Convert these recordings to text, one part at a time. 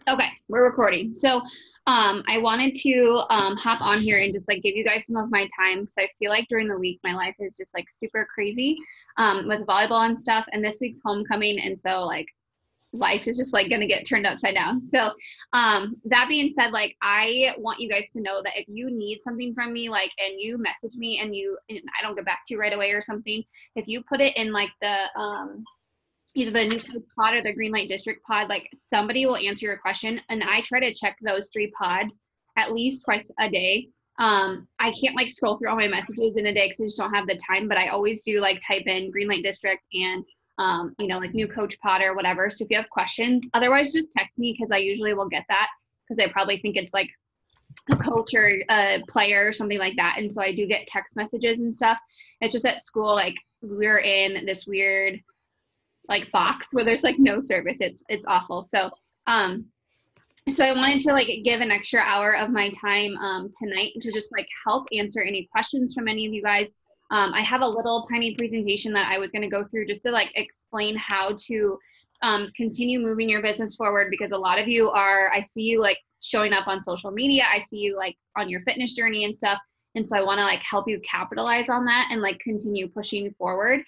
Okay, we're recording. So, I wanted to hop on here and just like give you guys some of my time because I feel like during the week my life is just like super crazy with volleyball and stuff. And this week's homecoming, and so like life is just like gonna get turned upside down. So, that being said, like I want you guys to know that if you need something from me, like, and you message me and I don't get back to you right away or something, if you put it in like the either the new Coach pod or the green light district pod, like somebody will answer your question, and I try to check those three pods at least twice a day. I can't like scroll through all my messages in a day because I just don't have the time, but I always do like type in green light district and like new coach pod or whatever. So if you have questions, otherwise just text me because I usually will get that because I probably think it's like a coach or a player or something like that. And so I do get text messages and stuff. It's just at school, like we're in this weird like box where there's like no service. It's awful. So I wanted to like give an extra hour of my time tonight to just like help answer any questions from any of you guys. I have a little tiny presentation that I was going to go through just to like explain how to continue moving your business forward, because a lot of you are, I see you like showing up on social media. I see you like on your fitness journey and stuff. And so I want to like help you capitalize on that and like continue pushing forward.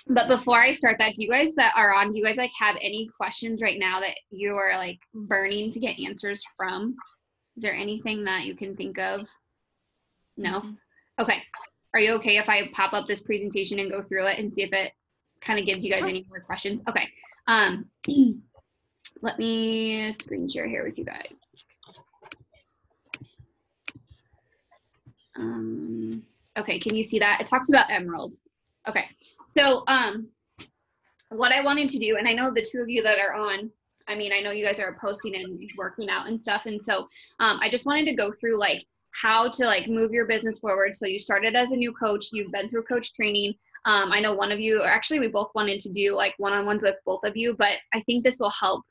But before I start that, do you guys that are on, do you guys like have any questions right now that you are like burning to get answers from? Is there anything that you can think of? No? Mhm. Okay. Are you okay if I pop up this presentation and go through it and see if it kind of gives you guys any more questions? Okay. Um, let me screen share here with you guys. Okay, can you see that? It talks about Emerald. Okay. So, what I wanted to do, and I know the two of you that are on, I mean, I know you guys are posting and working out and stuff. And so I just wanted to go through like how to like move your business forward. So you started as a new coach, you've been through coach training. I know one of you, or actually we both wanted to do like one-on-ones with both of you, but I think this will help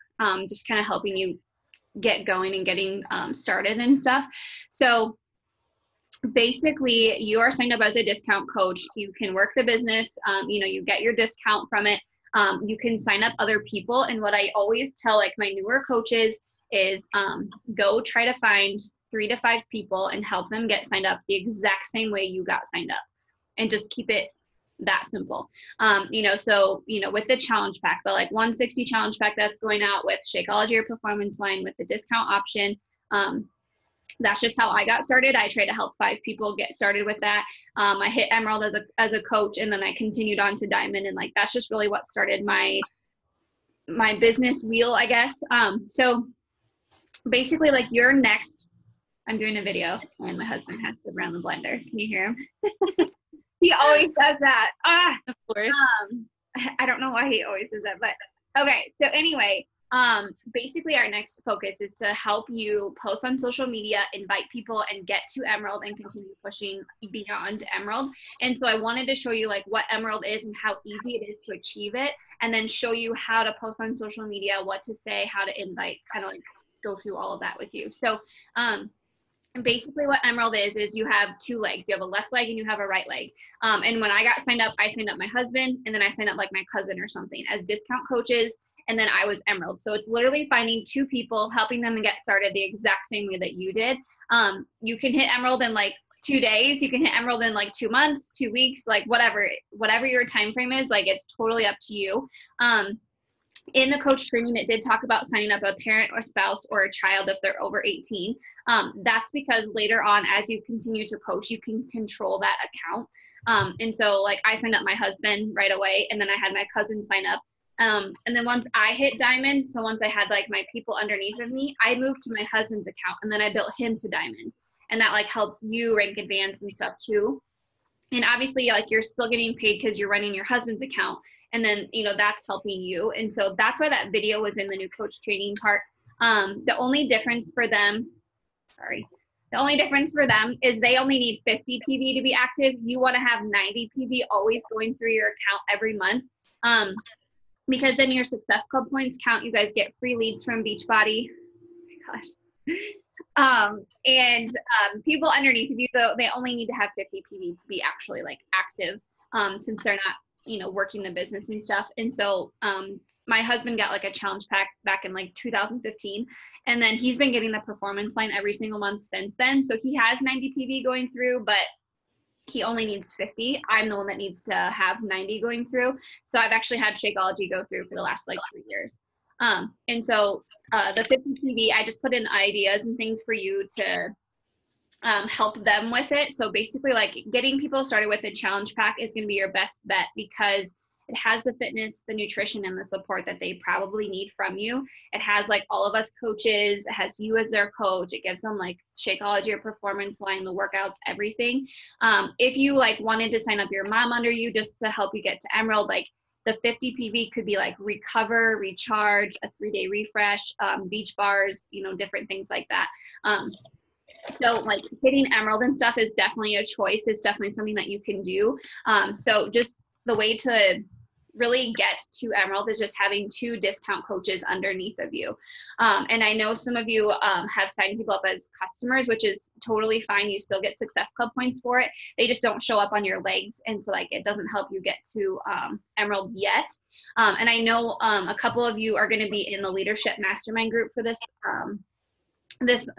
just kind of helping you get going and getting started and stuff. So basically you are signed up as a discount coach. You can work the business, you get your discount from it. You can sign up other people. And what I always tell like my newer coaches is go try to find 3 to 5 people and help them get signed up the exact same way you got signed up, and just keep it that simple. With the challenge pack, the like 160 challenge pack that's going out with Shakeology Your Performance line with the discount option. That's just how I got started. I try to help 5 people get started with that. I hit Emerald as a coach, and then I continued on to Diamond, and like that's just really what started my business wheel, I guess. So basically, like your next, I'm doing a video, and my husband has to run the blender. Can you hear him? He always does that. Of course. I don't know why he always does that, but okay. So anyway, basically our next focus is to help you post on social media, invite people, and get to Emerald and continue pushing beyond Emerald. And so I wanted to show you like what Emerald is and how easy it is to achieve it, and then show you how to post on social media, what to say, how to invite, kind of like go through all of that with you. So basically what Emerald is you have 2 legs. You have a left leg and you have a right leg. And when I got signed up, I signed up my husband, and then I signed up like my cousin or something as discount coaches. And then I was Emerald. So it's literally finding 2 people, helping them get started the exact same way that you did. You can hit Emerald in like 2 days. You can hit Emerald in like 2 months, 2 weeks, like whatever your time frame is, like it's totally up to you. In the coach training, it did talk about signing up a parent or spouse or a child if they're over 18. That's because later on, as you continue to coach, you can control that account. And so like I signed up my husband right away, and then I had my cousin sign up. And then once I hit Diamond, so once I had like my people underneath of me, I moved to my husband's account, and then I built him to Diamond. And that like helps you rank advanced and stuff too. And obviously like you're still getting paid because you're running your husband's account, and then that's helping you. And so that's why that video was in the new coach training part. The only difference for them is they only need 50 PV to be active. You want to have 90 PV always going through your account every month, because then your success club points count. You guys get free leads from Beachbody. Oh my gosh. People underneath of you, though, they only need to have 50 PV to be actually like active, since they're not, working the business and stuff. And so my husband got like a challenge pack back in like 2015. And then he's been getting the performance line every single month since then. So he has 90 PV going through, but he only needs 50. I'm the one that needs to have 90 going through. So I've actually had Shakeology go through for the last like 3 years. And so the 50 PV, I just put in ideas and things for you to help them with it. So basically, like, getting people started with a challenge pack is going to be your best bet, because it has the fitness, the nutrition, and the support that they probably need from you. It has like all of us coaches, it has you as their coach. It gives them like Shakeology or performance line, the workouts, everything. If you like wanted to sign up your mom under you just to help you get to Emerald, like the 50 PV could be like recover, recharge, a 3-day refresh, beach bars, you know, different things like that. So like hitting Emerald and stuff is definitely a choice. It's definitely something that you can do. So just the way to really get to Emerald is just having 2 discount coaches underneath of you. And I know some of you have signed people up as customers, which is totally fine. You still get Success Club points for it. They just don't show up on your legs. And so like it doesn't help you get to Emerald yet. And I know a couple of you are going to be in the leadership mastermind group for this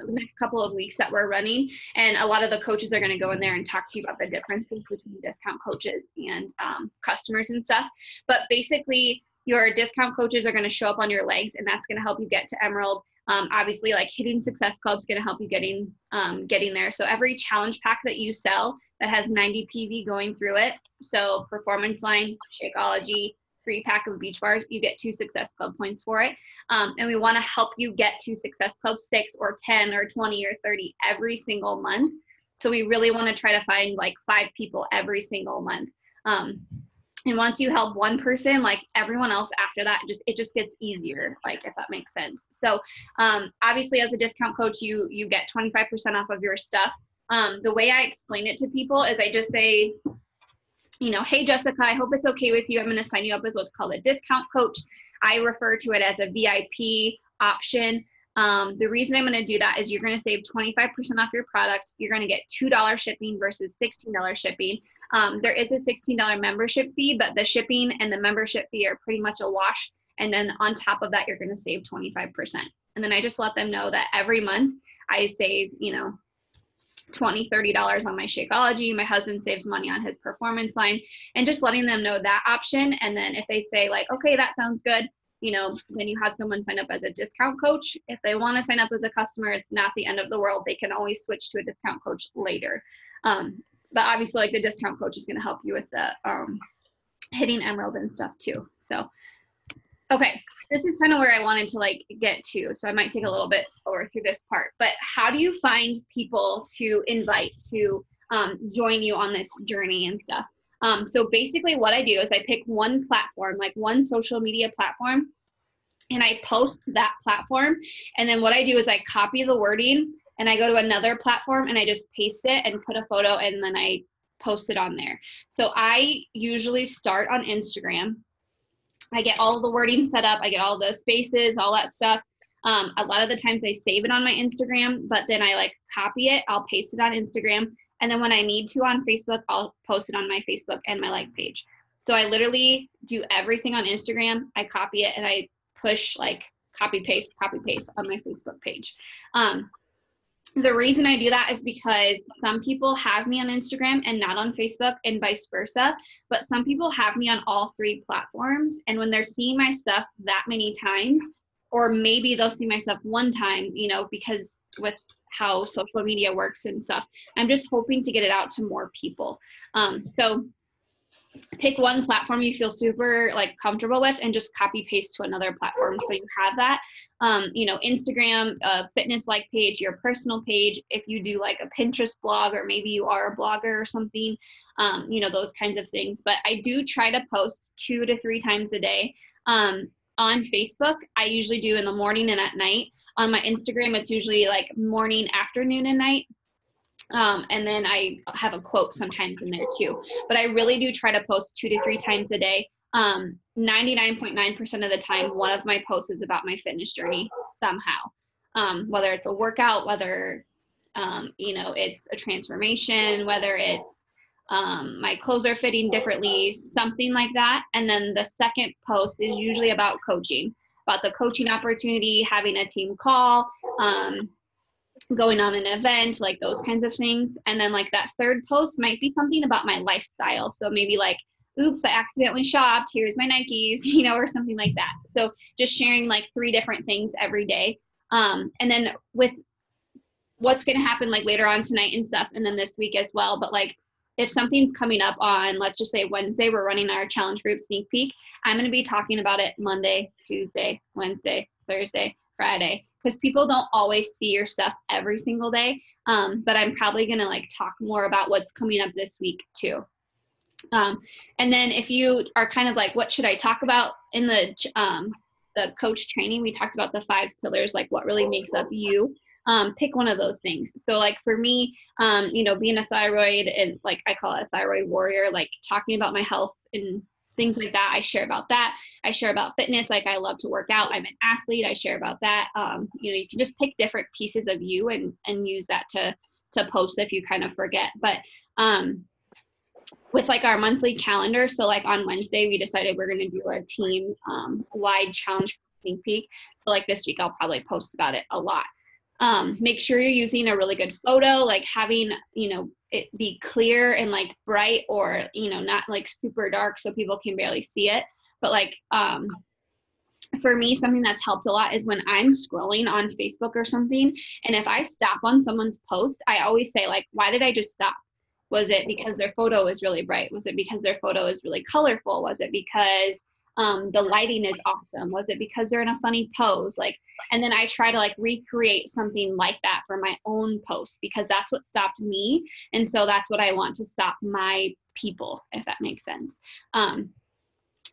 next couple of weeks that we're running, and a lot of the coaches are going to go in there and talk to you about the differences between discount coaches and customers and stuff. But basically your discount coaches are going to show up on your legs, and that's going to help you get to Emerald. Obviously, like hitting Success Club is going to help you getting there. So every challenge pack that you sell that has 90 PV going through it, so performance line, Shakeology, 3-pack of beach bars, you get 2 Success Club points for it. And we want to help you get to Success Club 6 or 10 or 20 or 30 every single month. So we really want to try to find like 5 people every single month. And once you help one person, like everyone else after that, it just gets easier, like, if that makes sense. So obviously as a discount coach, you get 25% off of your stuff. The way I explain it to people is I just say, you know, hey, Jessica, I hope it's okay with you. I'm going to sign you up as what's called a discount coach. I refer to it as a VIP option. The reason I'm going to do that is you're going to save 25% off your product. You're going to get $2 shipping versus $16 shipping. There is a $16 membership fee, but the shipping and the membership fee are pretty much a wash. And then on top of that, you're going to save 25%. And then I just let them know that every month I save, you know, $20, $30 on my Shakeology. My husband saves money on his performance line, and just letting them know that option. And then if they say like, okay, that sounds good, you know, then you have someone sign up as a discount coach. If they want to sign up as a customer, it's not the end of the world. They can always switch to a discount coach later. But obviously like the discount coach is going to help you with the hitting Emerald and stuff too. So okay, this is kind of where I wanted to like get to, so I might take a little bit slower through this part. But how do you find people to invite to join you on this journey and stuff? So basically what I do is I pick one platform, like one social media platform, and I post to that platform. And then what I do is I copy the wording and I go to another platform and I just paste it and put a photo, and then I post it on there. So I usually start on Instagram. I get all the wording set up. I get all the spaces, all that stuff. A lot of the times I save it on my Instagram, but then I like copy it. I'll paste it on Instagram. And then when I need to on Facebook, I'll post it on my Facebook and my like page. So I literally do everything on Instagram. I copy it and I push like copy paste on my Facebook page. The reason I do that is because some people have me on Instagram and not on Facebook, and vice versa. But some people have me on all 3 platforms. And when they're seeing my stuff that many times, or maybe they'll see my stuff one time, you know, because with how social media works and stuff, I'm just hoping to get it out to more people. So pick one platform you feel super like comfortable with and just copy paste to another platform. So you have that, you know, Instagram, fitness like page, your personal page. If you do like a Pinterest blog, or maybe you are a blogger or something, you know, those kinds of things. But I do try to post 2 to 3 times a day. On Facebook, I usually do in the morning and at night. On my Instagram, it's usually like morning, afternoon, and night. And then I have a quote sometimes in there too. But I really do try to post 2 to 3 times a day. 99.9% of the time, one of my posts is about my fitness journey somehow. Whether it's a workout, whether, you know, it's a transformation, whether it's my clothes are fitting differently, something like that. And then the second post is usually about coaching, about the coaching opportunity, having a team call, going on an event, like those kinds of things. And then like that third post might be something about my lifestyle. So maybe like, oops, I accidentally shopped, here's my Nikes, or something like that. So just sharing like 3 different things every day. And then with what's going to happen like later on tonight and stuff, and then this week as well. But like if something's coming up on, let's just say Wednesday, we're running our challenge group sneak peek. I'm going to be talking about it Monday, Tuesday, Wednesday, Thursday, Friday, because people don't always see your stuff every single day. But I'm probably going to like talk more about what's coming up this week too. And then if you are kind of like, what should I talk about in the coach training, we talked about the 5 pillars, like what really makes up you. Pick one of those things. So like for me, being a thyroid, and like I call it a thyroid warrior, like talking about my health and things like that. I share about that. I share about fitness. Like I love to work out. I'm an athlete. I share about that. You can just pick different pieces of you and use that to post if you kind of forget. But with like our monthly calendar, so like on Wednesday, we decided we're going to do a team wide challenge sneak peek. So like this week, I'll probably post about it a lot. Make sure you're using a really good photo, like having, it be clear and like bright, or, not like super dark so people can barely see it. But like, for me, something that's helped a lot is when I'm scrolling on Facebook or something, and if I stop on someone's post, I always say like, why did I just stop? Was it because their photo is really bright? Was it because their photo is really colorful? Was it because the lighting is awesome? Was it because they're in a funny pose? Like, and then I try to like recreate something like that for my own post, because that's what stopped me. And so that's what I want to stop my people, if that makes sense. And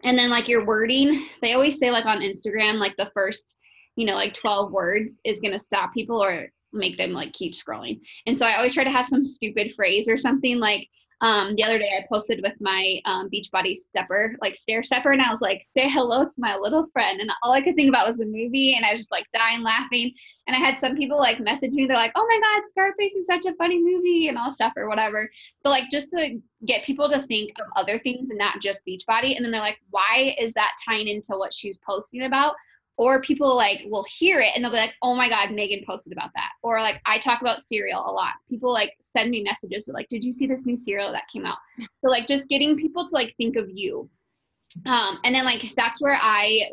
then like your wording, they always say like on Instagram, like the first, like 12 words is going to stop people or make them like keep scrolling. And so I always try to have some stupid phrase or something like, the other day I posted with my Beachbody stair stepper, and I was like, say hello to my little friend. And all I could think about was the movie, and I was just like dying laughing. And I had some people like message me, they're like, oh my God, Scarface is such a funny movie and all stuff or whatever. But like just to get people to think of other things and not just Beachbody. And then they're like, why is that tying into what she's posting about? Or people like will hear it and they'll be like, oh my God, Megan posted about that. Or like I talk about cereal a lot. People like send me messages like, did you see this new cereal that came out? So like just getting people to like think of you. And then like that's where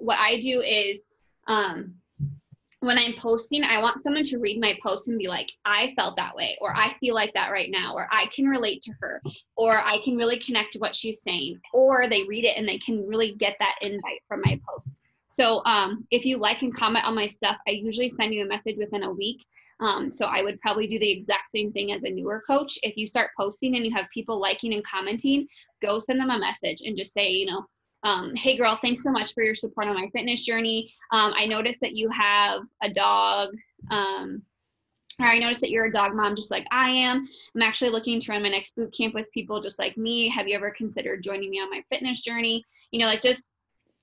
what I do is when I'm posting, I want someone to read my post and be like, I felt that way, or I feel like that right now, or I can relate to her, or I can really connect to what she's saying, or they read it and they can really get that invite from my post. So if you like and comment on my stuff, I usually send you a message within a week. So I would probably do the exact same thing as a newer coach. If you start posting and you have people liking and commenting, go send them a message and just say, hey girl, thanks so much for your support on my fitness journey. I noticed that you have a dog, or I noticed that you're a dog mom just like I am. I'm actually looking to run my next boot camp with people just like me. Have you ever considered joining me on my fitness journey? Like just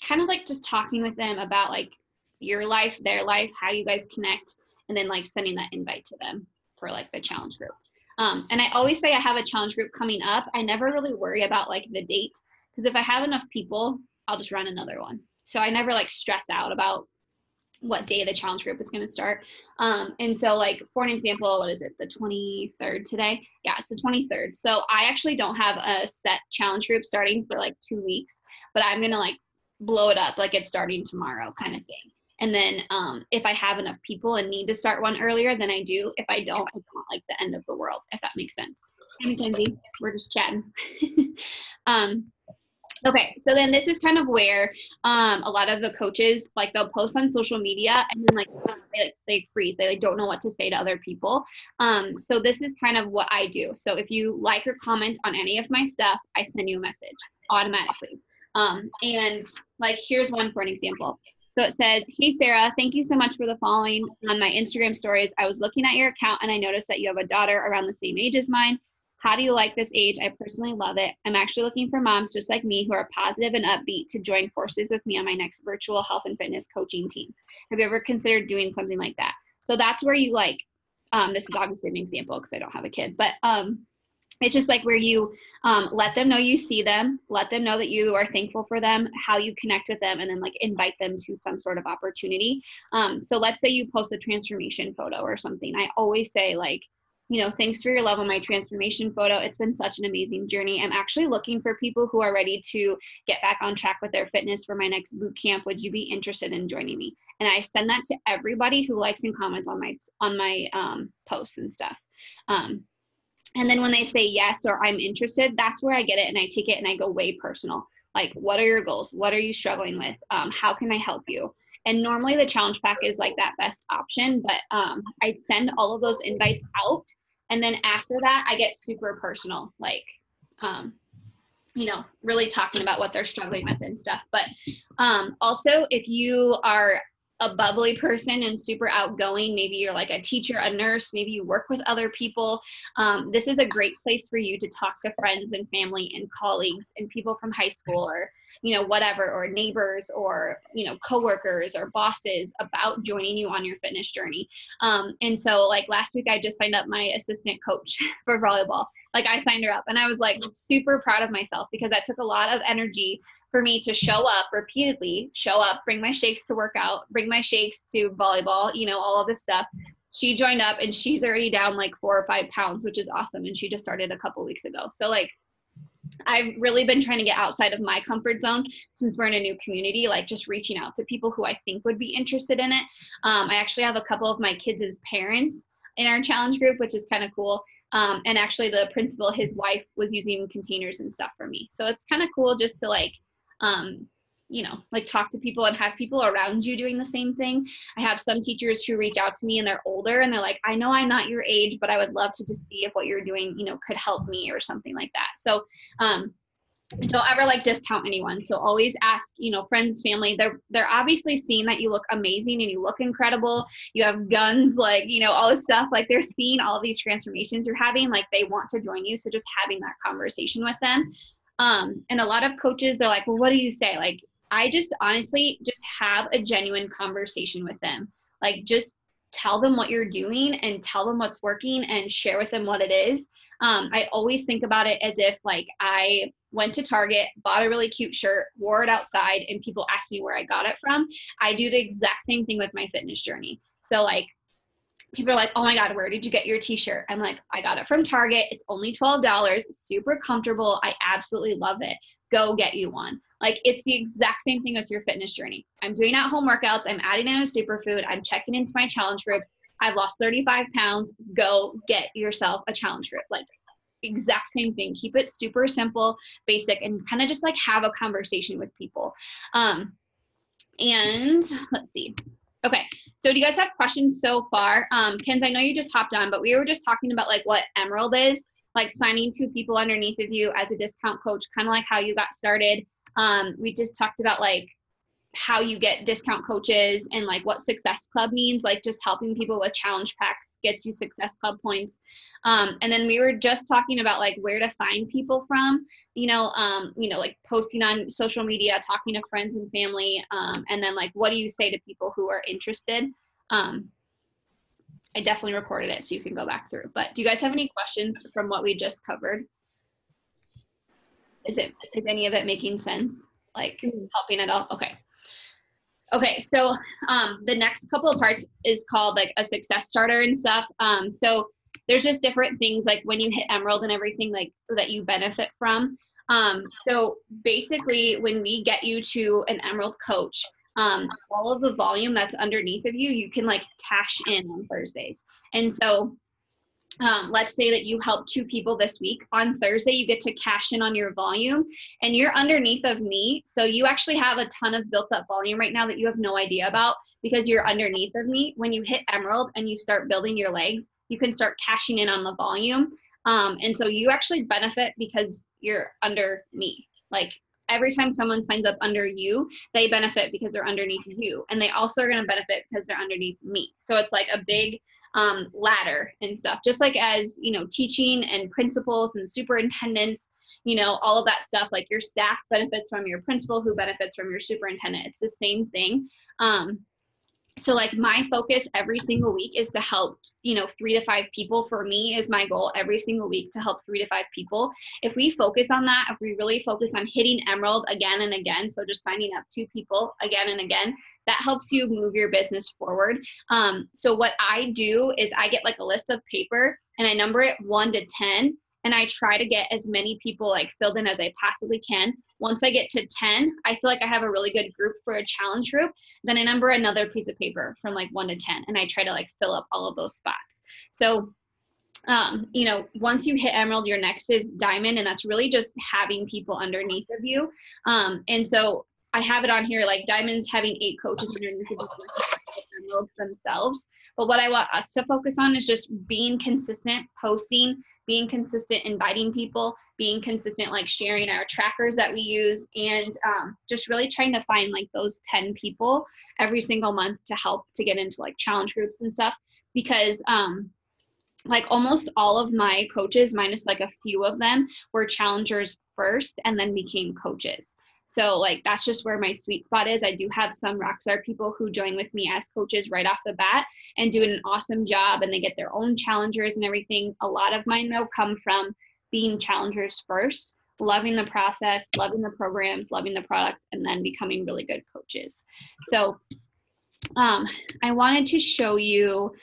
kind of like just talking with them about like your life, their life, how you guys connect, and then like sending that invite to them for like the challenge group. And I always say I have a challenge group coming up. I never really worry about like the date, because if I have enough people, I'll just run another one. So I never like stress out about what day the challenge group is going to start. And so like for an example, what is it? The 23rd today? Yeah, it's the 23rd. So I actually don't have a set challenge group starting for like 2 weeks, but I'm going to like blow it up like it's starting tomorrow kind of thing. And then if I have enough people and need to start one earlier, then I do. If I don't, it's not like the end of the world, if that makes sense. Hey, Mackenzie, we're just chatting. Okay, so then this is kind of where a lot of the coaches, like they'll post on social media and then they freeze. They like don't know what to say to other people. So this is kind of what I do. So if you like or comment on any of my stuff, I send you a message automatically. And like, here's one for an example. So it says, hey, Sarah, thank you so much for the following on my Instagram stories. I was looking at your account and I noticed that you have a daughter around the same age as mine. How do you like this age? I personally love it. I'm actually looking for moms just like me who are positive and upbeat to join forces with me on my next virtual health and fitness coaching team. Have you ever considered doing something like that? So that's where you like, this is obviously an example because I don't have a kid, but It's just like where you let them know you see them, let them know that you are thankful for them, how you connect with them, and then like invite them to some sort of opportunity. So let's say you post a transformation photo or something. I always say like, you know, thanks for your love on my transformation photo. It's been such an amazing journey. I'm actually looking for people who are ready to get back on track with their fitness for my next boot camp. Would you be interested in joining me? And I send that to everybody who likes and comments on my posts and stuff. And then when they say yes or I'm interested, that's where I get it and I take it and I go way personal. Like, what are your goals? What are you struggling with? How can I help you? And normally the challenge pack is like that best option, but I send all of those invites out. And then after that, I get super personal, like, you know, really talking about what they're struggling with and stuff. But also, if you are a bubbly person and super outgoing, maybe you're like a teacher, a nurse, maybe you work with other people, this is a great place for you to talk to friends and family and colleagues and people from high school or, you know, whatever, or neighbors or, you know, coworkers or bosses about joining you on your fitness journey. And so like last week, I just signed up my assistant coach for volleyball. Like I signed her up and I was like super proud of myself because that took a lot of energy for me to show up repeatedly, bring my shakes to work out, bring my shakes to volleyball, you know, all of this stuff. She joined up and she's already down like 4 or 5 pounds, which is awesome. And she just started a couple weeks ago. So like, I've really been trying to get outside of my comfort zone since we're in a new community, like just reaching out to people who I think would be interested in it. I actually have a couple of my kids' parents in our challenge group, which is kind of cool. And actually the principal, his wife was using containers and stuff for me. So it's kind of cool just to like, you know, like talk to people and have people around you doing the same thing. I have some teachers who reach out to me and they're older and they're like, I know I'm not your age, but I would love to just see if what you're doing, you know, could help me or something like that. So, don't ever like discount anyone. So always ask, you know, friends, family, they're obviously seeing that you look amazing and you look incredible. You have guns, like, you know, all this stuff, like they're seeing all of these transformations you're having, like they want to join you. So just having that conversation with them. And a lot of coaches, they're like, well, what do you say? Like, I just honestly just have a genuine conversation with them. Like, just tell them what you're doing and tell them what's working and share with them what it is. I always think about it as if like I went to Target, bought a really cute shirt, wore it outside, and people ask me where I got it from. I do the exact same thing with my fitness journey. So like, people are like, oh my God, where did you get your t-shirt? I'm like, I got it from Target. It's only $12, super comfortable. I absolutely love it. Go get you one. Like, it's the exact same thing with your fitness journey. I'm doing at-home workouts. I'm adding in a superfood. I'm checking into my challenge groups. I've lost 35 pounds. Go get yourself a challenge group. Like, exact same thing. Keep it super simple, basic, and kind of just like have a conversation with people. And let's see. Okay. So do you guys have questions so far? Kenz, I know you just hopped on, but we were just talking about like what Emerald is, like signing 2 people underneath of you as a discount coach, kind of like how you got started. We just talked about like how you get discount coaches and like what Success Club means, like just helping people with challenge packs gets you Success Club points. And then we were just talking about like where to find people from, you know, like posting on social media, talking to friends and family. And then like, what do you say to people who are interested? I definitely recorded it so you can go back through, but do you guys have any questions from what we just covered? Is any of it making sense? Like helping at all? Okay. Okay, so the next couple of parts is called like a success starter and stuff. So there's just different things like when you hit Emerald and everything like that you benefit from. So basically when we get you to an Emerald coach, all of the volume that's underneath of you, you can like cash in on Thursdays. And so let's say that you help 2 people this week. On Thursday, you get to cash in on your volume and you're underneath of me. So you actually have a ton of built up volume right now that you have no idea about because you're underneath of me. When you hit Emerald and you start building your legs, you can start cashing in on the volume. And so you actually benefit because you're under me. Like every time someone signs up under you, they benefit because they're underneath you. And they also are going to benefit because they're underneath me. So it's like a big ladder and stuff, just like as, you know, teaching and principals and superintendents, you know, all of that stuff, like your staff benefits from your principal who benefits from your superintendent. It's the same thing. So like my focus every single week is to help, 3 to 5 people. For me is my goal every single week to help 3 to 5 people. If we focus on that, if we really focus on hitting Emerald again and again, so just signing up 2 people again and again, that helps you move your business forward. So what I do is I get like a list of paper and I number it 1 to 10. And I try to get as many people like filled in as I possibly can. Once I get to 10, I feel like I have a really good group for a challenge group. Then I number another piece of paper from like 1 to 10, and I try to like fill up all of those spots. So, once you hit Emerald, your next is Diamond, and that's really just having people underneath of you. And so I have it on here, like Diamond's having 8 coaches underneath of Emerald themselves. But what I want us to focus on is just being consistent, posting, being consistent, inviting people, being consistent, like sharing our trackers that we use, and just really trying to find like those 10 people every single month to help to get into like challenge groups and stuff. Because like almost all of my coaches, minus like a few of them, were challengers first and then became coaches. So like that's just where my sweet spot is. I do have some Rockstar people who join with me as coaches right off the bat and do an awesome job, and they get their own challengers and everything. A lot of mine though come from being challengers first, loving the process, loving the programs, loving the products, and then becoming really good coaches. So I wanted to show you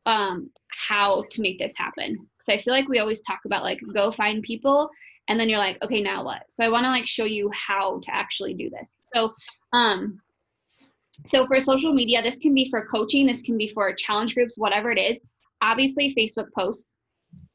how to make this happen. So I feel like we always talk about like go find people, and then you're like, okay, now what? So I want to like show you how to actually do this. So, so for social media, this can be for coaching, this can be for challenge groups, whatever it is. Obviously Facebook posts,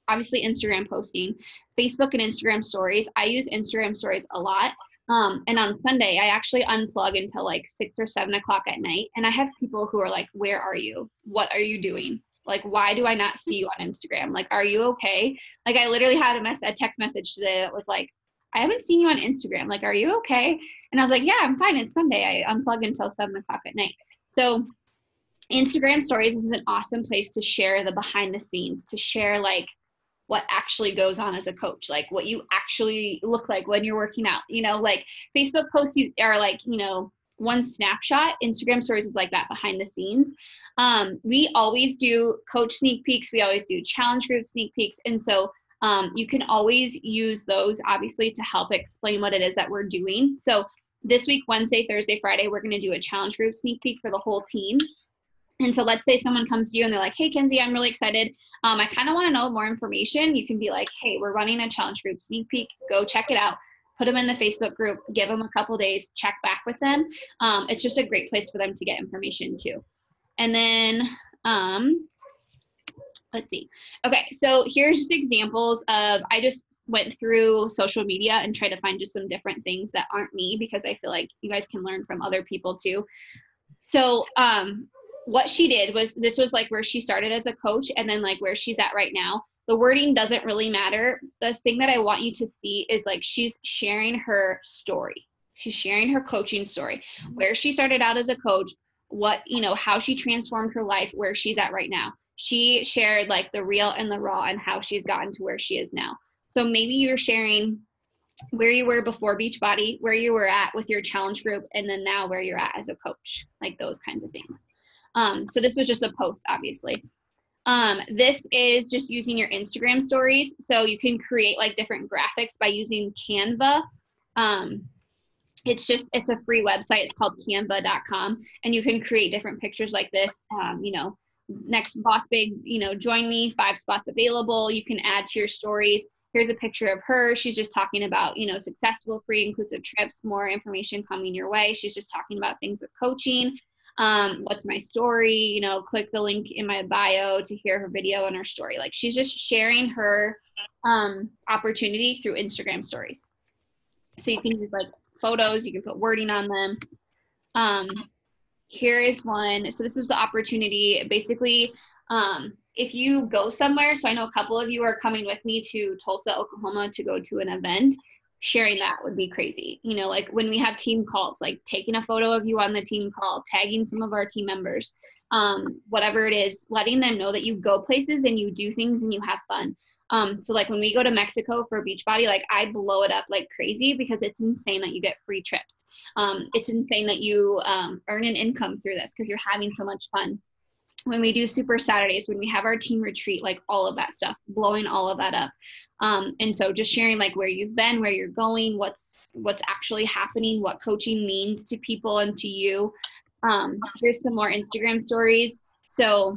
obviously Instagram posting, Facebook and Instagram stories. I use Instagram stories a lot. And on Sunday, I actually unplug until like 6 or 7 o'clock at night. And I have people who are like, where are you? What are you doing? Like, why do I not see you on Instagram? Like, are you okay? Like, I literally had a text message today that was like, I haven't seen you on Instagram. Like, are you okay? And I was like, yeah, I'm fine. It's Sunday. I unplug until 7 o'clock at night. So Instagram stories is an awesome place to share the behind the scenes, to share like what actually goes on as a coach, like what you actually look like when you're working out, like Facebook posts are like, one snapshot. Instagram stories is like that behind the scenes. We always do coach sneak peeks. We always do challenge group sneak peeks. And so you can always use those obviously to help explain what it is that we're doing. So this week, Wednesday, Thursday, Friday, we're going to do a challenge group sneak peek for the whole team. And so let's say someone comes to you and they're like, hey, Kenzie, I'm really excited. I kind of want to know more information. You can be like, hey, we're running a challenge group sneak peek. Go check it out. Put them in the Facebook group, give them a couple days, check back with them. It's just a great place for them to get information too. And then, let's see. Okay, so here's just examples of, I just went through social media and tried to find just some different things that aren't me, because I feel like you guys can learn from other people too. So what she did was, this was like where she started as a coach and then like where she's at right now. The wording doesn't really matter. The thing that I want you to see is like she's sharing her story. She's sharing her coaching story, where she started out as a coach, what, how she transformed her life, where she's at right now. She shared like the real and the raw and how she's gotten to where she is now. So maybe you're sharing where you were before Beachbody, where you were at with your challenge group, and then now where you're at as a coach, like those kinds of things. So this was just a post, obviously. This is just using your Instagram stories. So you can create like different graphics by using Canva. It's a free website. It's called canva.com. And you can create different pictures like this. Next Boss Big, join me, 5 spots available. You can add to your stories. Here's a picture of her. She's just talking about, successful, free, inclusive trips, more information coming your way. She's just talking about things with coaching. What's my story? Click the link in my bio to hear her video and her story. Like she's just sharing her opportunity through Instagram stories. So you can use like photos, you can put wording on them. Here is one. So this was the opportunity. Basically, if you go somewhere, so I know a couple of you are coming with me to Tulsa, Oklahoma to go to an event. Sharing that would be crazy. Like when we have team calls, like taking a photo of you on the team call, tagging some of our team members, whatever it is, letting them know that you go places and you do things and you have fun. So like when we go to Mexico for Beachbody, like I blow it up like crazy because it's insane that you get free trips. It's insane that you earn an income through this because you're having so much fun. When we do Super Saturdays, when we have our team retreat, like all of that stuff, blowing all of that up. And so just sharing like where you've been, where you're going, what's actually happening, what coaching means to people and to you. Here's some more Instagram stories. So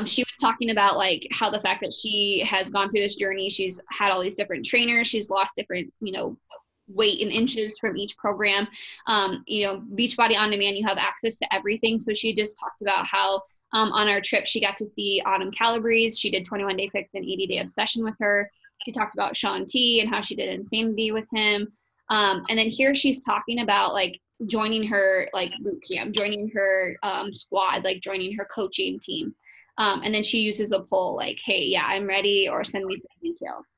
she was talking about like how the fact that she has gone through this journey, she's had all these different trainers, she's lost different, weight in inches from each program. Beachbody On Demand, you have access to everything. So she just talked about how on our trip, she got to see Autumn Calabrese. She did 21 Day Fix and 80 Day Obsession with her. She talked about Shaun T and how she did Insanity with him. And then here she's talking about like joining her like boot camp, joining her squad, like joining her coaching team. And then she uses a poll like, hey, yeah, I'm ready, or send me some details.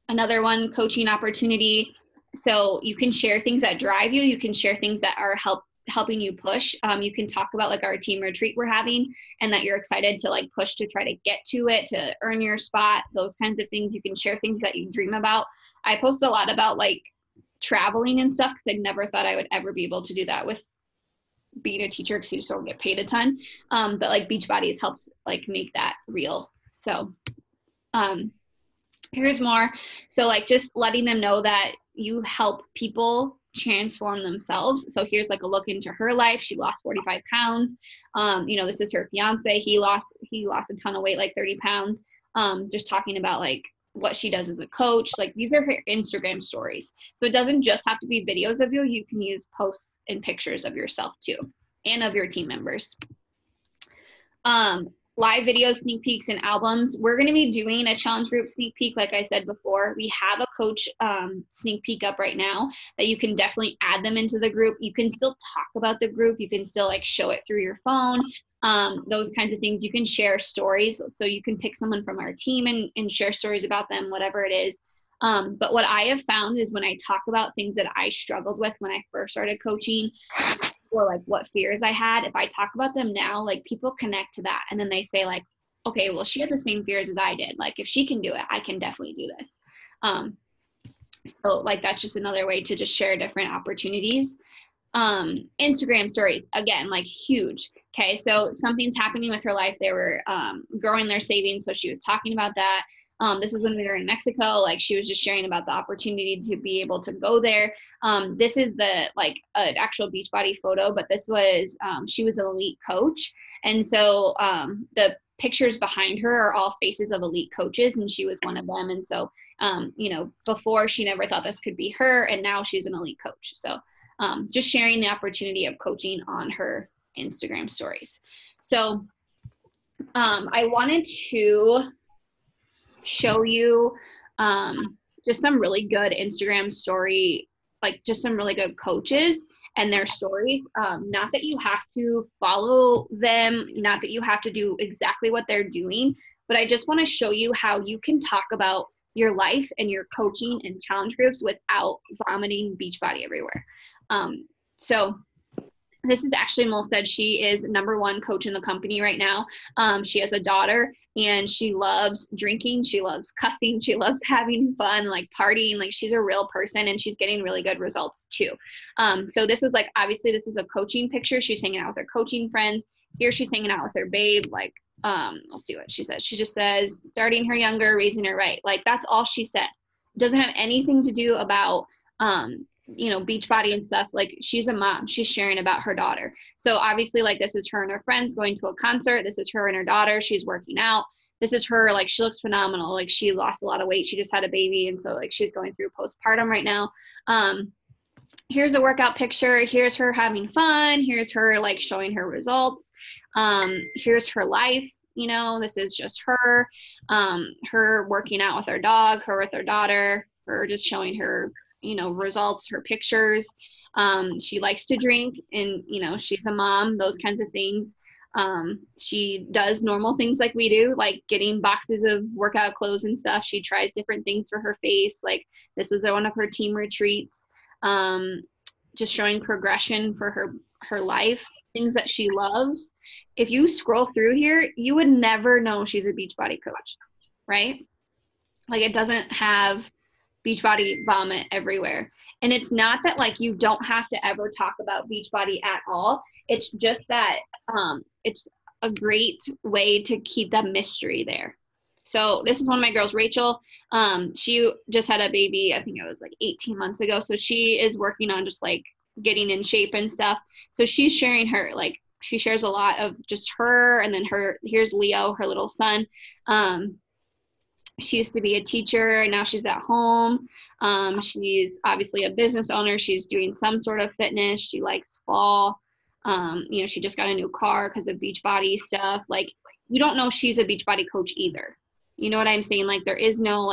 Another one, coaching opportunity. So you can share things that drive you. You can share things that are helping you push. You can talk about like our team retreat we're having and that you're excited to like push to try to get to it, to earn your spot, those kinds of things. You can share things that you dream about. I post a lot about like traveling and stuff because I never thought I would ever be able to do that with being a teacher because you just don't get paid a ton. But like Beachbodies helps like make that real. So here's more. So like just letting them know that you help people transform themselves. So here's like a look into her life. She lost 45 pounds. This is her fiance. He lost a ton of weight, like 30 pounds. Just talking about like what she does as a coach. Like these are her Instagram stories. So it doesn't just have to be videos of you. You can use posts and pictures of yourself too, and of your team members. Live videos, sneak peeks, and albums. We're going to be doing a challenge group sneak peek. Like I said before, we have a coach sneak peek up right now that you can definitely add them into the group. You can still talk about the group. You can still like show it through your phone. Those kinds of things. You can share stories. So you can pick someone from our team and share stories about them, whatever it is. But what I have found is when I talk about things that I struggled with when I first started coaching, or like what fears I had, if I talk about them now, like people connect to that. And then they say like, okay, well, she had the same fears as I did. Like if she can do it, I can definitely do this. So like, that's just another way to just share different opportunities. Instagram stories, again, like huge. Okay. So something's happening with her life. They were growing their savings. So she was talking about that. This was when we were in Mexico. Like she was just sharing about the opportunity to be able to go there. This is the like an actual Beachbody photo, but this was she was an elite coach, and so the pictures behind her are all faces of elite coaches, and she was one of them. And so before she never thought this could be her, and now she's an elite coach. So just sharing the opportunity of coaching on her Instagram stories. So I wanted to show you just some really good Instagram story, like just some really good coaches and their stories. Not that you have to follow them, not that you have to do exactly what they're doing, but I just want to show you how you can talk about your life and your coaching and challenge groups without vomiting Beachbody everywhere. So this is actually Molstead. She is #1 coach in the company right now. She has a daughter and she loves drinking. She loves cussing. She loves having fun, like partying. Like she's a real person and she's getting really good results too. So this was like, obviously this is a coaching picture. She's hanging out with her coaching friends. Here she's hanging out with her babe. Like, we'll see what she says. She just says, starting her younger, raising her right. Like that's all she said. It doesn't have anything to do about, Beachbody and stuff. Like she's a mom, she's sharing about her daughter. So obviously like this is her and her friends going to a concert. This is her and her daughter. She's working out. This is her, like she looks phenomenal. Like she lost a lot of weight. She just had a baby. And so like she's going through postpartum right now. Here's a workout picture. Here's her having fun. Here's her like showing her results. Here's her life. This is just her, her working out with her dog, her with her daughter, her just showing her results, her pictures. She likes to drink and, she's a mom, those kinds of things. She does normal things like we do, like getting boxes of workout clothes and stuff. She tries different things for her face. Like this was one of her team retreats. Just showing progression for her life, things that she loves. If you scroll through here, you would never know she's a Beachbody coach, right? Like it doesn't have Beachbody vomit everywhere. And it's not that like you don't have to ever talk about Beachbody at all. It's just that it's a great way to keep that mystery there. So this is one of my girls, Rachel. She just had a baby, I think it was like 18 months ago. So she is working on just like getting in shape and stuff. So she's sharing like she shares a lot of just her, and then here's Leo, her little son. She used to be a teacher, and now she's at home. She's obviously a business owner. She's doing some sort of fitness. She likes fall. She just got a new car because of Beachbody stuff. Like, you don't know she's a Beachbody coach either. You know what I'm saying? Like, there is no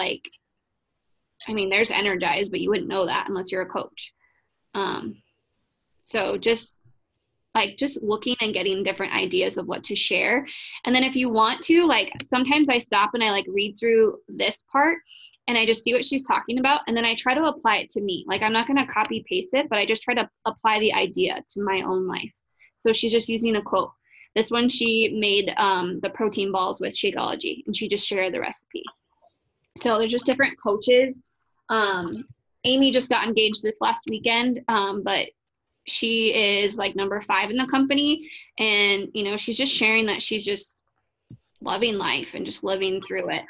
there's Energize, but you wouldn't know that unless you're a coach. So just looking and getting different ideas of what to share. And then if you want to, like, sometimes I stop and I like read through this part and I just see what she's talking about. And then I try to apply it to me. Like, I'm not going to copy paste it, but I just try to apply the idea to my own life. So she's just using a quote. This one, she made the protein balls with Shakeology, and she just shared the recipe. So there's just different coaches. Amy just got engaged this last weekend, but she is like number 5 in the company. And, she's just sharing that she's just loving life and just living through it.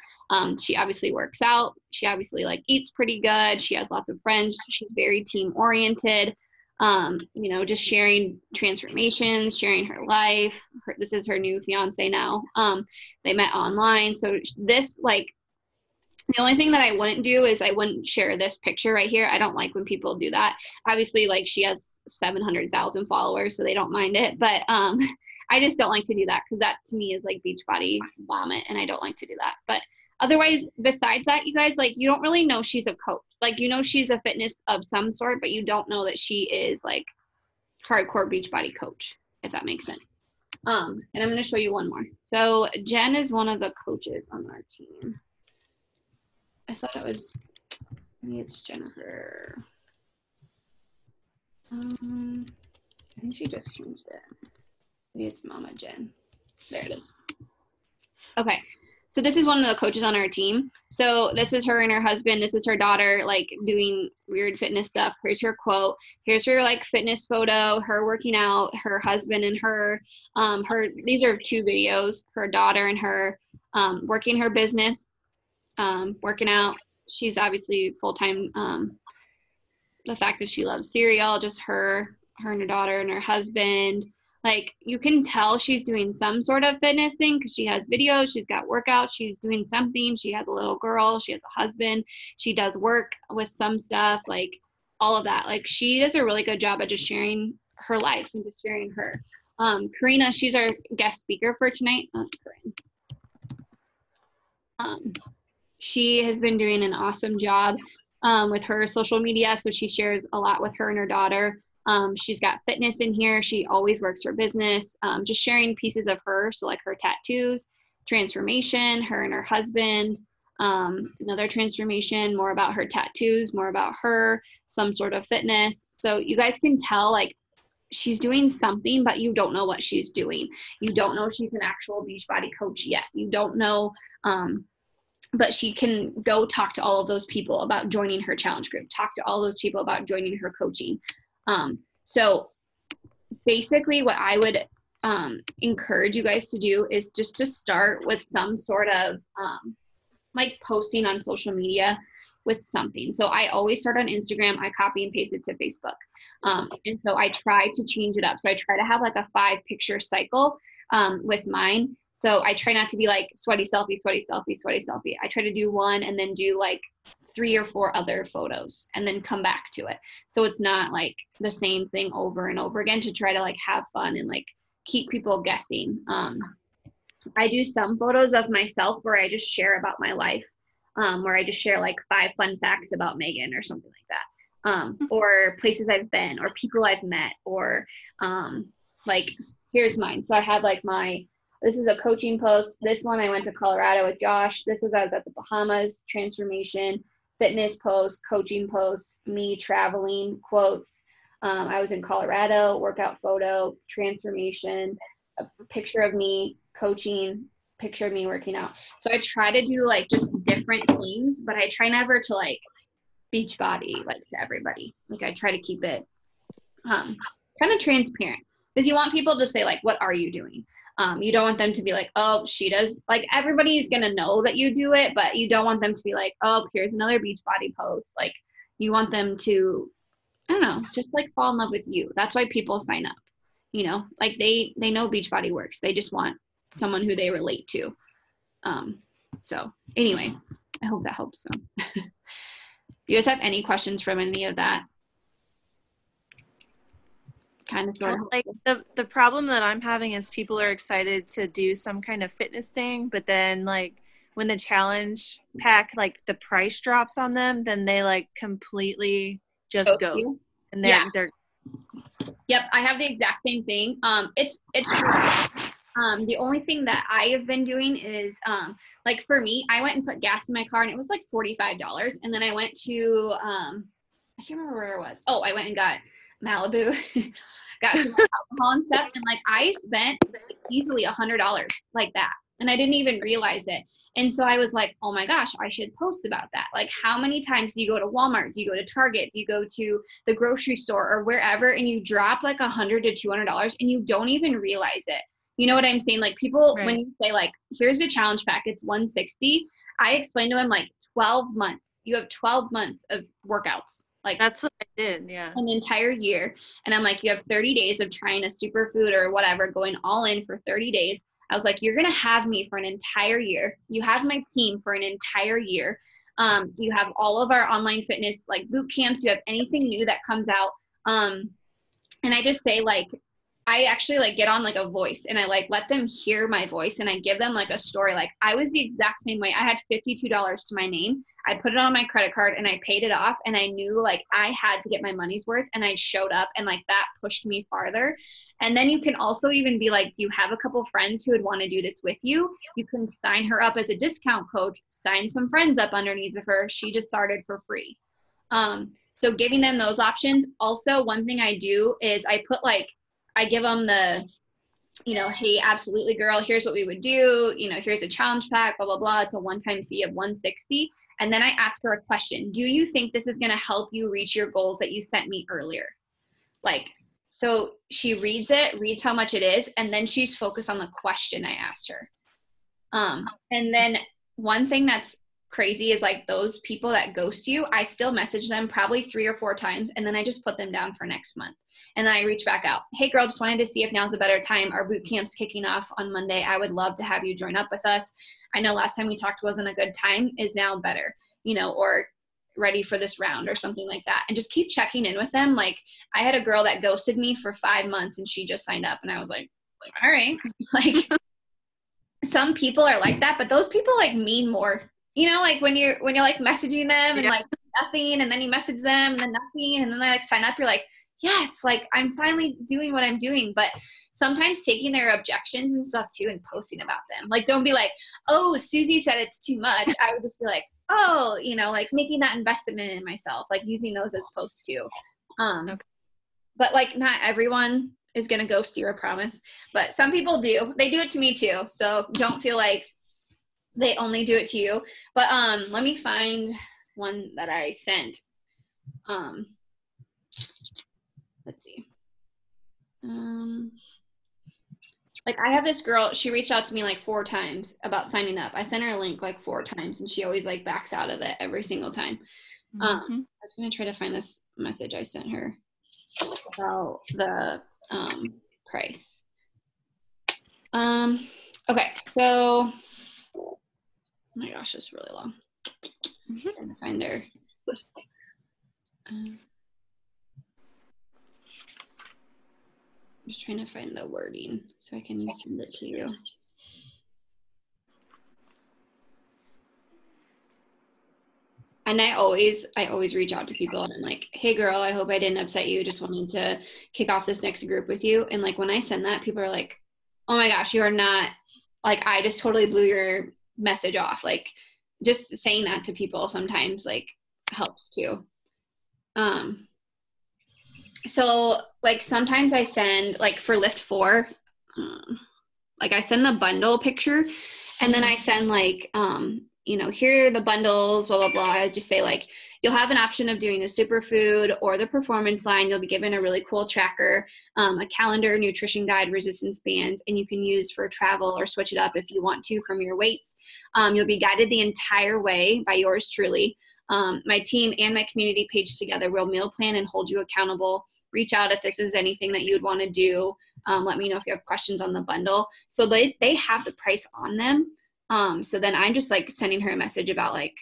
She obviously works out. She obviously like eats pretty good. She has lots of friends. She's very team oriented. Just sharing transformations, sharing her life. This is her new fiance now. They met online. So this, like, the only thing that I wouldn't do is I wouldn't share this picture right here. I don't like when people do that. Obviously, like, she has 700,000 followers, so they don't mind it. But I just don't like to do that, because that to me is like Beachbody vomit, and I don't like to do that. But otherwise, besides that, you guys, like, you don't really know she's a coach. Like, she's a fitness of some sort, but you don't know that she is like hardcore Beachbody coach, if that makes sense. And I'm going to show you one more. So Jen is one of the coaches on our team. I thought it was, maybe it's Jennifer. I think she just changed it. Maybe it's Mama Jen. There it is. Okay. So this is one of the coaches on our team. So this is her and her husband. This is her daughter, like, doing weird fitness stuff. Here's her quote. Here's her like fitness photo, her working out, her husband and her. These are 2 videos, her daughter and her working her business. Working out. She's obviously full-time. The fact that she loves cereal, just her and her daughter and her husband. Like, you can tell she's doing some sort of fitness thing because she has videos, she's got workouts, she's doing something. She has a little girl, she has a husband, she does work with some stuff, like all of that. Like, she does a really good job at just sharing her life and just sharing her. Karina, she's our guest speaker for tonight. That's Corinne. She has been doing an awesome job with her social media. So she shares a lot with her and her daughter. She's got fitness in here. She always works her business, just sharing pieces of her. So like her tattoos, transformation, her and her husband, another transformation, more about her tattoos, more about her, some sort of fitness. So you guys can tell, like, she's doing something, but you don't know what she's doing. You don't know she's an actual Beachbody coach yet. You don't know, but she can go talk to all of those people about joining her challenge group, talk to all those people about joining her coaching. So basically what I would encourage you guys to do is just to start with some sort of like posting on social media with something. So I always start on Instagram. I copy and paste it to Facebook. And so I try to change it up. So I try to have like a 5-picture cycle with mine. So I try not to be like sweaty selfie, sweaty selfie, sweaty selfie. I try to do one and then do like 3 or 4 other photos and then come back to it. So it's not like the same thing over and over again, to try to like have fun and like keep people guessing. I do some photos of myself where I just share about my life, where I just share like 5 fun facts about Megan or something like that. Or places I've been or people I've met, or like, here's mine. So I had like this is a coaching post. This one, I went to Colorado with Josh. This was, I was at the Bahamas, transformation, fitness post, coaching post, me traveling, quotes. I was in Colorado, workout photo, transformation, a picture of me coaching, picture of me working out. So I try to do like just different things, but I try never to like Beachbody, like, to everybody. Like, I try to keep it kind of transparent, because you want people to say, like, what are you doing? You don't want them to be like, oh, she does, like, everybody's going to know that you do it, but you don't want them to be like, oh, here's another Beachbody post. Like, you want them to, I don't know, just like fall in love with you. That's why people sign up, you know, like they know Beachbody works. They just want someone who they relate to. So anyway, I hope that helps. So do you guys have any questions from any of that? Kind of sort of. Like the problem that I'm having is people are excited to do some kind of fitness thing, but then like when the challenge pack, like the price drops on them, then they like completely just go. And they're Yep, I have the exact same thing. It's the only thing that I have been doing is like for me, I went and put gas in my car and it was like $45. And then I went to I can't remember where it was. Oh, I went and got Malibu, got some alcohol and stuff, and like I spent easily $100 like that, and I didn't even realize it. And so I was like, oh my gosh, I should post about that. Like, how many times do you go to Walmart? Do you go to Target? Do you go to the grocery store or wherever, and you drop like $100 to $200 and you don't even realize it? You know what I'm saying? Like, people, right. When you say like, here's a challenge pack, it's $160. I explained to them like 12 months. You have 12 months of workouts. Like, that's what I did, yeah. An entire year. And I'm like, you have 30 days of trying a superfood or whatever, going all in for 30 days. I was like, you're going to have me for an entire year. You have my team for an entire year. You have all of our online fitness, like boot camps. You have anything new that comes out. And I just say, like, I actually like get on like a voice and I like let them hear my voice and I give them like a story. Like, I was the exact same way. I had $52 to my name. I put it on my credit card and I paid it off, and I knew like I had to get my money's worth, and I showed up, and like that pushed me farther. And then you can also even be like, do you have a couple friends who would want to do this with you? You can sign her up as a discount coach, sign some friends up underneath of her. She just started for free. So giving them those options. Also, one thing I do is I put like, I give them the, you know, hey, absolutely girl, here's what we would do. You know, here's a challenge pack, blah, blah, blah. It's a one-time fee of $160. And then I ask her a question. Do you think this is going to help you reach your goals that you sent me earlier? Like, so she reads it, reads how much it is, and then she's focused on the question I asked her. And then one thing that's crazy is like those people that ghost you, I still message them probably 3 or 4 times, and then I just put them down for next month. And then I reach back out. Hey girl, just wanted to see if now's a better time. Our boot camp's kicking off on Monday. I would love to have you join up with us. I know last time we talked wasn't a good time, is now better, you know, or ready for this round or something like that. And just keep checking in with them. Like, I had a girl that ghosted me for 5 months and she just signed up, and I was like, all right. Like, some people are like that, but those people like mean more, you know, like when you're like messaging them and like nothing, and then you message them and then nothing, and then they like sign up, you're like, yes, like I'm finally doing what I'm doing. But sometimes taking their objections and stuff too and posting about them. Like, don't be like, oh, Susie said it's too much. I would just be like, oh, you know, like making that investment in myself, like using those as posts too. Okay. But like not everyone is going to ghost you, I promise. But some people do. They do it to me too. So don't feel like they only do it to you. But let me find one that I sent. Let's see. Like, I have this girl, she reached out to me like 4 times about signing up. I sent her a link like 4 times, and she always like backs out of it every single time. I was going to try to find this message I sent her about the price. Okay, so, oh my gosh, it's really long. I'm trying to find her. I'm just trying to find the wording so I can send it to you. And I always reach out to people and I'm like, hey girl, I hope I didn't upset you. Just wanted to kick off this next group with you. And like, when I send that, people are like, oh my gosh, you are not, like, I just totally blew your message off. Like, just saying that to people sometimes like helps too. So like sometimes I send, like for Lift 4, like I send the bundle picture, and then I send like, you know, here are the bundles, blah, blah, blah. I just say like, you'll have an option of doing the superfood or the performance line. You'll be given a really cool tracker, a calendar, nutrition guide, resistance bands, and you can use for travel or switch it up if you want to from your weights. You'll be guided the entire way by yours truly. My team and my community page together will meal plan and hold you accountable. Reach out if this is anything that you would want to do. Let me know if you have questions on the bundle. So they have the price on them. So then I'm just like sending her a message about like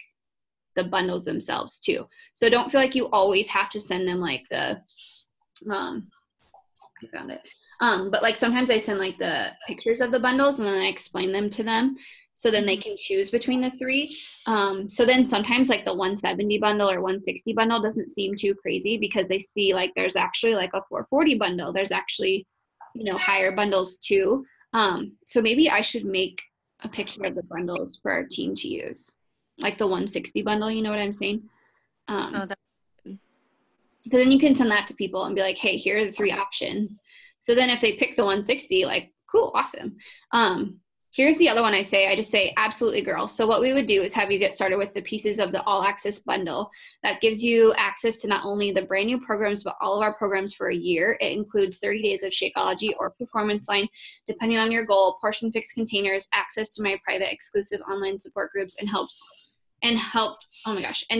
the bundles themselves too. So don't feel like you always have to send them like the, I found it. But like sometimes I send like the pictures of the bundles and then I explain them to them. So then they can choose between the three. So then sometimes like the 170 bundle or 160 bundle doesn't seem too crazy because they see like there's actually like a 440 bundle. There's actually, you know, higher bundles too. So maybe I should make a picture of the bundles for our team to use. Like the 160 bundle, you know what I'm saying? Because then you can send that to people and be like, hey, here are the three options. So then if they pick the 160, like, cool, awesome. Here's the other one I just say, absolutely, girl. So what we would do is have you get started with the pieces of the All Access bundle. That gives you access to not only the brand new programs, but all of our programs for a year. It includes 30 days of Shakeology or Performance Line, depending on your goal, portion fixed containers, access to my private exclusive online support groups, and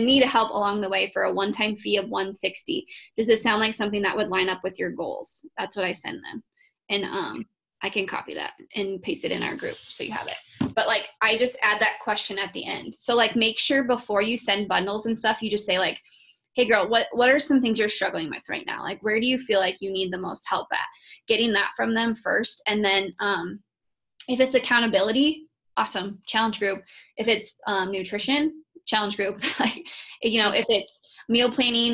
need help along the way for a one-time fee of $160. Does this sound like something that would line up with your goals? That's what I send them. And I can copy that and paste it in our group so you have it. But like I just add that question at the end. So like make sure before you send bundles and stuff, you just say like, hey girl, what are some things you're struggling with right now? Like where do you feel like you need the most help at? Getting that from them first. And then if it's accountability, awesome, challenge group. If it's nutrition, challenge group. Like, you know, if it's meal planning,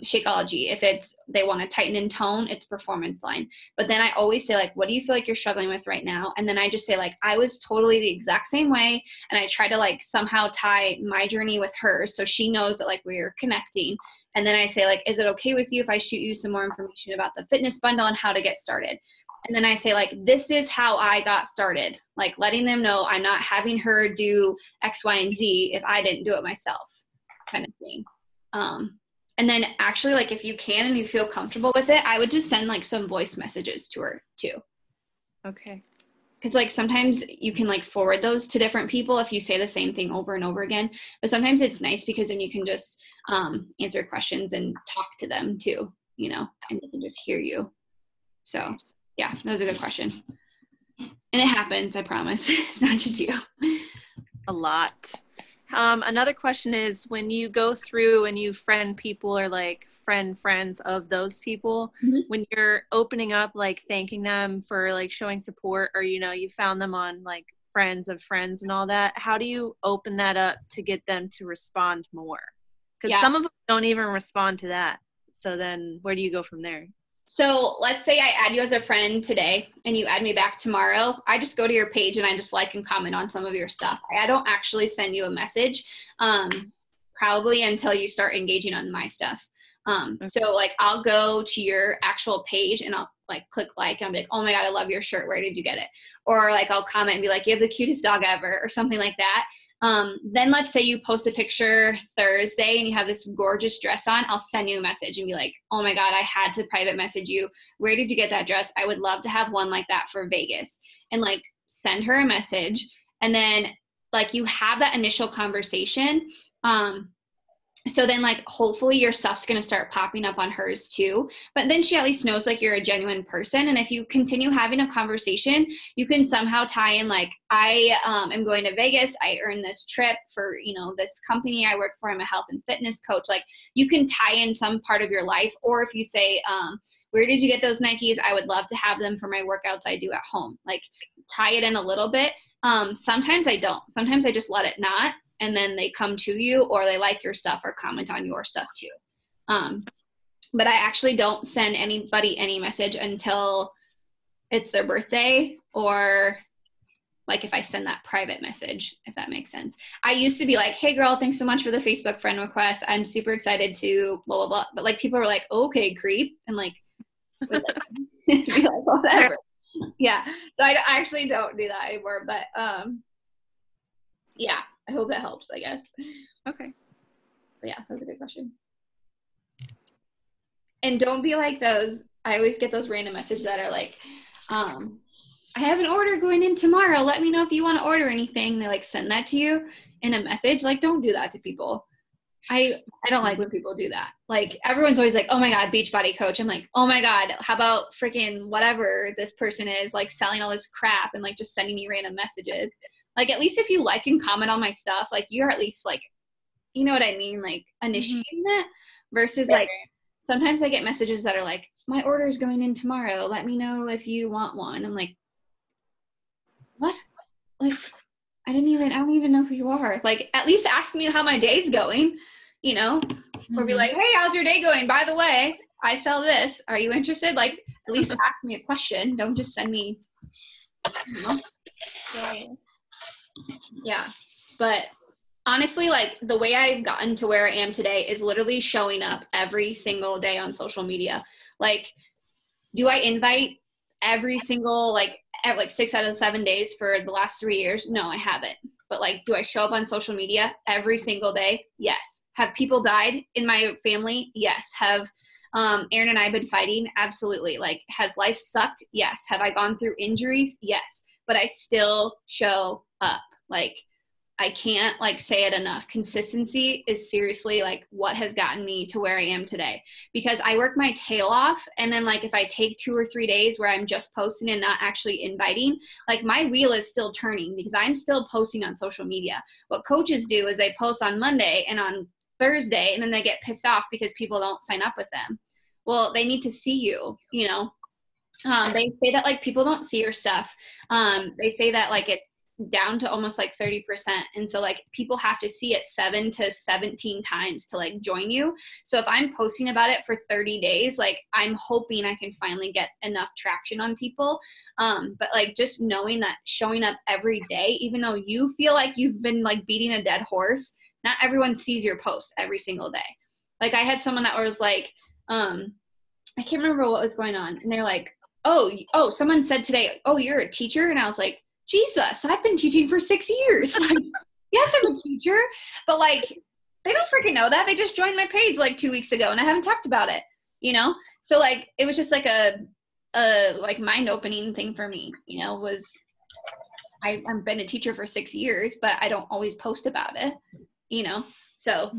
Shakeology. If it's they want to tighten and tone, it's Performance Line. But then I always say like, what do you feel like you're struggling with right now? And then I just say like, I was totally the exact same way, and I try to like somehow tie my journey with hers so she knows that like we're connecting. And then I say like, is it okay with you if I shoot you some more information about the fitness bundle and how to get started? And then I say like, this is how I got started, like letting them know I'm not having her do X, Y, and Z if I didn't do it myself, kind of thing. And then actually like if you can and you feel comfortable with it, I would just send like some voice messages to her too. Okay. Because like sometimes you can like forward those to different people if you say the same thing over and over again. But sometimes it's nice because then you can just answer questions and talk to them too, you know, and they can just hear you. So yeah, that was a good question. And it happens, I promise. It's not just you. A lot. Another question is when you go through and you friend people or like friends of those people, when you're opening up, like thanking them for like showing support, or, you know, you found them on like friends of friends and all that, how do you open that up to get them to respond more? Because some of them don't even respond to that. So then where do you go from there? So let's say I add you as a friend today and you add me back tomorrow. I just go to your page and I just like and comment on some of your stuff. I don't actually send you a message probably until you start engaging on my stuff. So like I'll go to your actual page and I'll like click like, and I'll be like, oh my God, I love your shirt. Where did you get it? Or like I'll comment and be like, you have the cutest dog ever or something like that. Then let's say you post a picture Thursday and you have this gorgeous dress on. I'll send you a message and be like, oh my God, I had to private message you. Where did you get that dress? I would love to have one like that for Vegas. And like send her a message. And then like you have that initial conversation. So then like hopefully your stuff's going to start popping up on hers too. But then she at least knows like you're a genuine person. And if you continue having a conversation, you can somehow tie in like, I am going to Vegas. I earned this trip for, you know, this company I work for. I'm a health and fitness coach. Like you can tie in some part of your life. Or if you say, where did you get those Nikes? I would love to have them for my workouts I do at home. Like tie it in a little bit. Sometimes I don't. Sometimes I just let it not. And then they come to you or they like your stuff or comment on your stuff too. But I actually don't send anybody any message until it's their birthday, or like if I send that private message, if that makes sense. I used to be like, hey girl, thanks so much for the Facebook friend request. I'm super excited to blah, blah, blah. But like people were like, okay, creep. And like, would, like be like whatever. Yeah. So I actually don't do that anymore, but yeah. I hope that helps, I guess. Okay. But yeah, that's a good question. And don't be like those. I always get those random messages that are like, I have an order going in tomorrow. Let me know if you want to order anything. They like send that to you in a message. Like, don't do that to people. I don't like when people do that. Like, everyone's always like, oh my God, Beachbody coach. I'm like, oh my God, how about freaking whatever this person is, like selling all this crap and like just sending me random messages. Like, at least if you like and comment on my stuff, like you're at least like, you know what I mean? Like initiating it versus like, sometimes I get messages that are like, my order is going in tomorrow. Let me know if you want one. I'm like, what? Like, I don't even know who you are. Like, at least ask me how my day's going, you know, or be like, hey, how's your day going? By the way, I sell this. Are you interested? Like, at least ask me a question. Don't just send me, you know? Yeah. But honestly, like the way I've gotten to where I am today is literally showing up every single day on social media. Like, do I invite every single, like 6 out of the 7 days for the last 3 years? No, I haven't. But like, do I show up on social media every single day? Yes. Have people died in my family? Yes. Have Aaron and I been fighting? Absolutely. Like, has life sucked? Yes. Have I gone through injuries? Yes. But I still show up. Like, I can't like say it enough. Consistency is seriously like what has gotten me to where I am today, because I work my tail off. And then like, if I take 2 or 3 days where I'm just posting and not actually inviting, like my wheel is still turning because I'm still posting on social media. What coaches do is they post on Monday and on Thursday, and then they get pissed off because people don't sign up with them. Well, they need to see you, you know. They say that like people don't see your stuff. They say that like it's down to almost like 30%. And so like people have to see it 7 to 17 times to like join you. So if I'm posting about it for 30 days, like I'm hoping I can finally get enough traction on people. But like just knowing that showing up every day, even though you feel like you've been like beating a dead horse, not everyone sees your posts every single day. Like I had someone that was like, I can't remember what was going on. And they're like, oh, someone said today, oh, you're a teacher. And I was like, Jesus, I've been teaching for 6 years. Like, yes, I'm a teacher, but like, they don't freaking know that. They just joined my page like 2 weeks ago and I haven't talked about it, you know? So like, it was just like a like mind opening thing for me, you know, was I've been a teacher for 6 years, but I don't always post about it, you know? So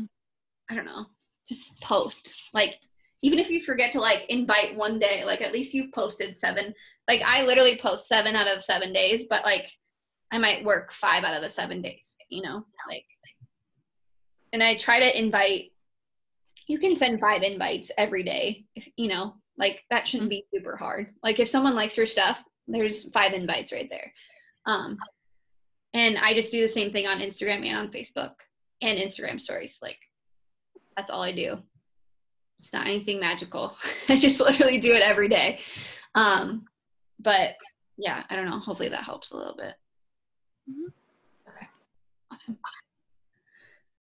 I don't know, just post. Like, even if you forget to like invite one day, like at least you've posted 7. Like I literally post 7 out of 7 days, but like I might work 5 out of the 7 days, you know, like, and I try to invite, you can send 5 invites every day, if, you know, like that shouldn't be super hard. Like if someone likes your stuff, there's 5 invites right there. And I just do the same thing on Instagram and on Facebook and Instagram stories. Like that's all I do. It's not anything magical. I just literally do it every day. But yeah, I don't know. Hopefully that helps a little bit. Okay. Awesome.